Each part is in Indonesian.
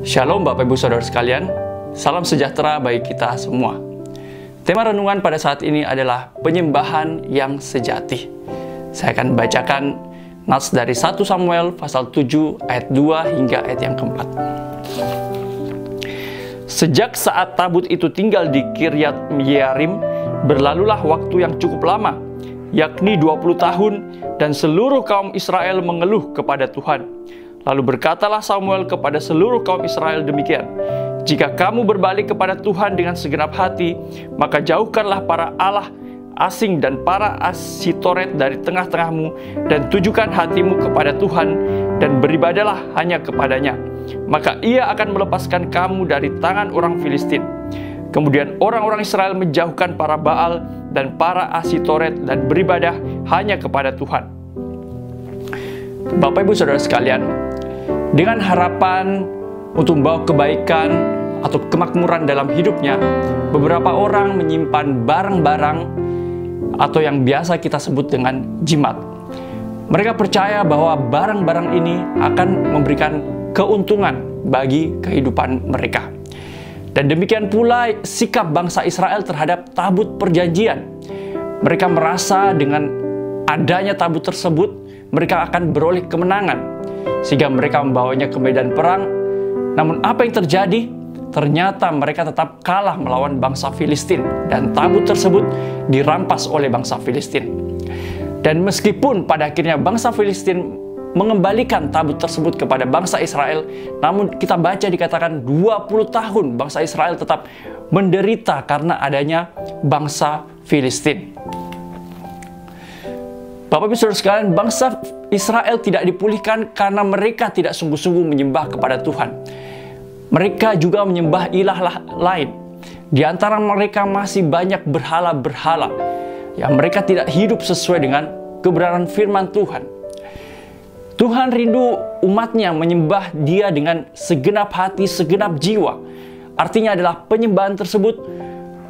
Shalom Bapak Ibu Saudara sekalian, salam sejahtera bagi kita semua. Tema renungan pada saat ini adalah penyembahan yang sejati. Saya akan bacakan nats dari 1 Samuel pasal 7 ayat 2 hingga ayat yang keempat. Sejak saat tabut itu tinggal di Kiryat Yearim, berlalulah waktu yang cukup lama, yakni 20 tahun, dan seluruh kaum Israel mengeluh kepada Tuhan. Lalu berkatalah Samuel kepada seluruh kaum Israel demikian, "Jika kamu berbalik kepada Tuhan dengan segenap hati, maka jauhkanlah para allah asing dan para Asitoret dari tengah-tengahmu, dan tujukan hatimu kepada Tuhan, dan beribadalah hanya kepadanya. Maka ia akan melepaskan kamu dari tangan orang Filistin." Kemudian orang-orang Israel menjauhkan para Baal dan para Asitoret dan beribadah hanya kepada Tuhan. Bapak Ibu Saudara sekalian, dengan harapan untuk membawa kebaikan atau kemakmuran dalam hidupnya, beberapa orang menyimpan barang-barang atau yang biasa kita sebut dengan jimat. Mereka percaya bahwa barang-barang ini akan memberikan keuntungan bagi kehidupan mereka. Dan demikian pula sikap bangsa Israel terhadap tabut perjanjian. Mereka merasa dengan adanya tabut tersebut, mereka akan beroleh kemenangan, sehingga mereka membawanya ke medan perang. Namun apa yang terjadi? Ternyata mereka tetap kalah melawan bangsa Filistin, dan tabut tersebut dirampas oleh bangsa Filistin. Dan meskipun pada akhirnya bangsa Filistin mengembalikan tabut tersebut kepada bangsa Israel, namun kita baca dikatakan 20 tahun bangsa Israel tetap menderita karena adanya bangsa Filistin. Bapak Ibu Saudara sekalian, bangsa Israel tidak dipulihkan karena mereka tidak sungguh-sungguh menyembah kepada Tuhan. Mereka juga menyembah ilah lain. Di antara mereka masih banyak berhala-berhala. Ya, mereka tidak hidup sesuai dengan kebenaran firman Tuhan. Tuhan rindu umatnya menyembah Dia dengan segenap hati, segenap jiwa. Artinya adalah penyembahan tersebut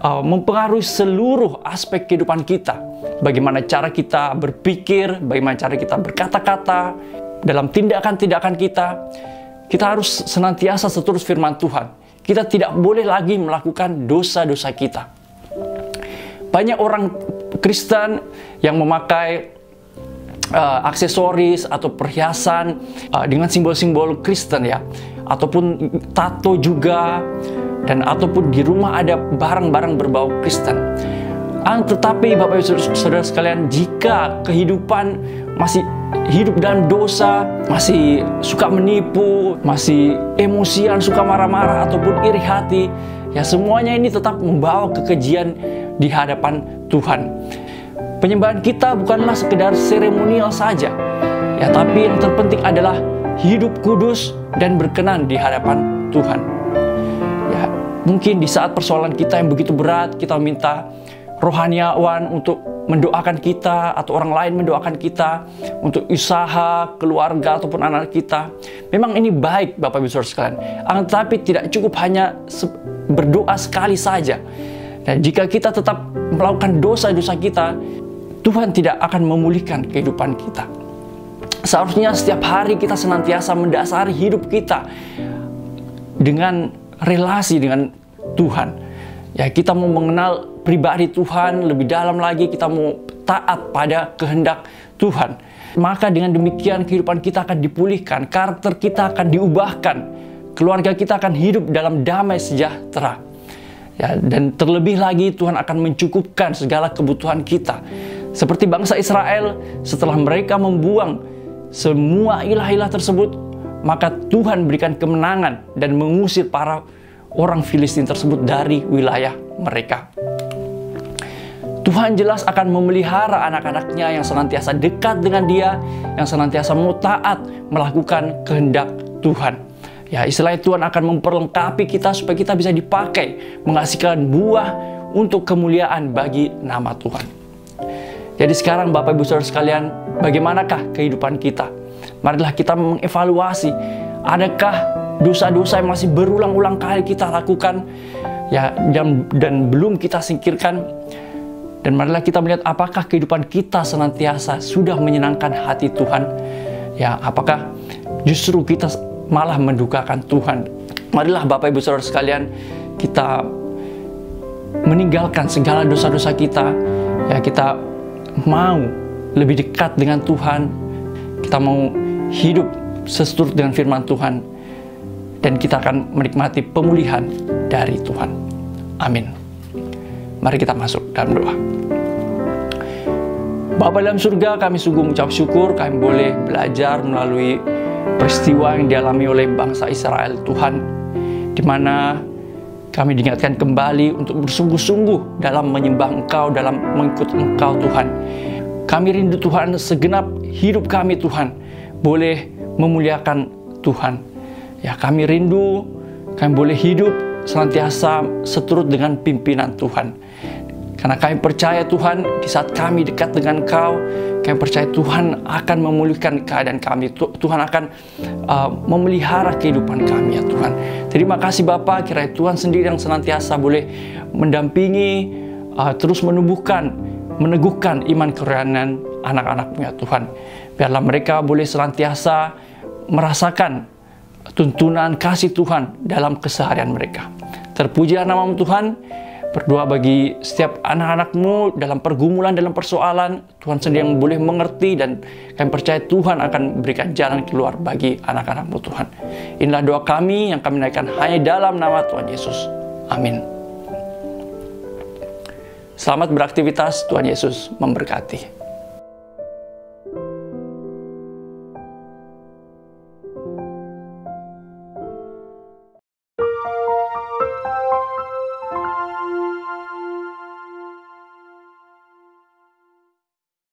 mempengaruhi seluruh aspek kehidupan kita. Bagaimana cara kita berpikir, bagaimana cara kita berkata-kata, dalam tindakan-tindakan kita. Kita harus senantiasa seterus firman Tuhan. Kita tidak boleh lagi melakukan dosa-dosa kita. Banyak orang Kristen yang memakai aksesoris atau perhiasan dengan simbol-simbol Kristen ya, ataupun tato juga, dan ataupun di rumah ada barang-barang berbau Kristen. Tetapi Bapak Ibu Saudara sekalian, jika kehidupan masih hidup dalam dosa, masih suka menipu, masih emosian, suka marah-marah ataupun iri hati, ya semuanya ini tetap membawa kekejian di hadapan Tuhan. Penyembahan kita bukanlah sekedar seremonial saja, ya, tapi yang terpenting adalah hidup kudus dan berkenan di hadapan Tuhan. Ya, mungkin di saat persoalan kita yang begitu berat, kita minta rohaniawan untuk mendoakan kita, atau orang lain mendoakan kita untuk usaha, keluarga, ataupun anak kita. Memang ini baik Bapak Ibu Saudara sekalian, tetapi tidak cukup hanya berdoa sekali saja. Dan jika kita tetap melakukan dosa-dosa kita, Tuhan tidak akan memulihkan kehidupan kita. Seharusnya setiap hari kita senantiasa mendasari hidup kita dengan relasi dengan Tuhan. Ya, kita mau mengenal pribadi Tuhan lebih dalam lagi, kita mau taat pada kehendak Tuhan. Maka dengan demikian kehidupan kita akan dipulihkan, karakter kita akan diubahkan, keluarga kita akan hidup dalam damai sejahtera. Ya, dan terlebih lagi Tuhan akan mencukupkan segala kebutuhan kita. Seperti bangsa Israel, setelah mereka membuang semua ilah-ilah tersebut, maka Tuhan berikan kemenangan dan mengusir para orang Filistin tersebut dari wilayah mereka. Tuhan jelas akan memelihara anak-anaknya yang senantiasa dekat dengan Dia, yang senantiasa mau taat melakukan kehendak Tuhan. Ya, istilahnya Tuhan akan memperlengkapi kita supaya kita bisa dipakai menghasilkan buah untuk kemuliaan bagi nama Tuhan. Jadi sekarang Bapak Ibu Saudara sekalian, bagaimanakah kehidupan kita? Marilah kita mengevaluasi, adakah dosa-dosa yang masih berulang-ulang kali kita lakukan, ya, dan belum kita singkirkan. Dan marilah kita melihat apakah kehidupan kita senantiasa sudah menyenangkan hati Tuhan. Ya, apakah justru kita malah mendukakan Tuhan Marilah Bapak Ibu Saudara sekalian, kita meninggalkan segala dosa-dosa kita. Ya, kita mau lebih dekat dengan Tuhan. Kita mau hidup seturut dengan firman Tuhan. Dan kita akan menikmati pemulihan dari Tuhan. Amin. Mari kita masuk dalam doa. Bapa dalam surga, kami sungguh mengucap syukur kami boleh belajar melalui peristiwa yang dialami oleh bangsa Israel, Tuhan, di mana kami diingatkan kembali untuk bersungguh-sungguh dalam menyembah Engkau, dalam mengikut Engkau, Tuhan. Kami rindu, Tuhan, segenap hidup kami, Tuhan, boleh memuliakan Tuhan. Ya, kami rindu, kami boleh hidup senantiasa seturut dengan pimpinan Tuhan. Karena kami percaya, Tuhan, di saat kami dekat dengan Kau, kami percaya Tuhan akan memulihkan keadaan kami. Tuhan akan memelihara kehidupan kami, ya Tuhan. Terima kasih Bapa, kiranya Tuhan sendiri yang senantiasa boleh mendampingi, terus menumbuhkan, meneguhkan iman kerohanian anak-anak-Mu, ya Tuhan. Biarlah mereka boleh senantiasa merasakan tuntunan kasih Tuhan dalam keseharian mereka. Terpujilah nama-Mu, Tuhan. Berdoa bagi setiap anak-anak-Mu dalam pergumulan, dalam persoalan. Tuhan sendiri yang boleh mengerti, dan kami percaya Tuhan akan berikan jalan keluar bagi anak-anak-Mu, Tuhan. Inilah doa kami yang kami naikkan hanya dalam nama Tuhan Yesus. Amin. Selamat beraktivitas, Tuhan Yesus memberkati.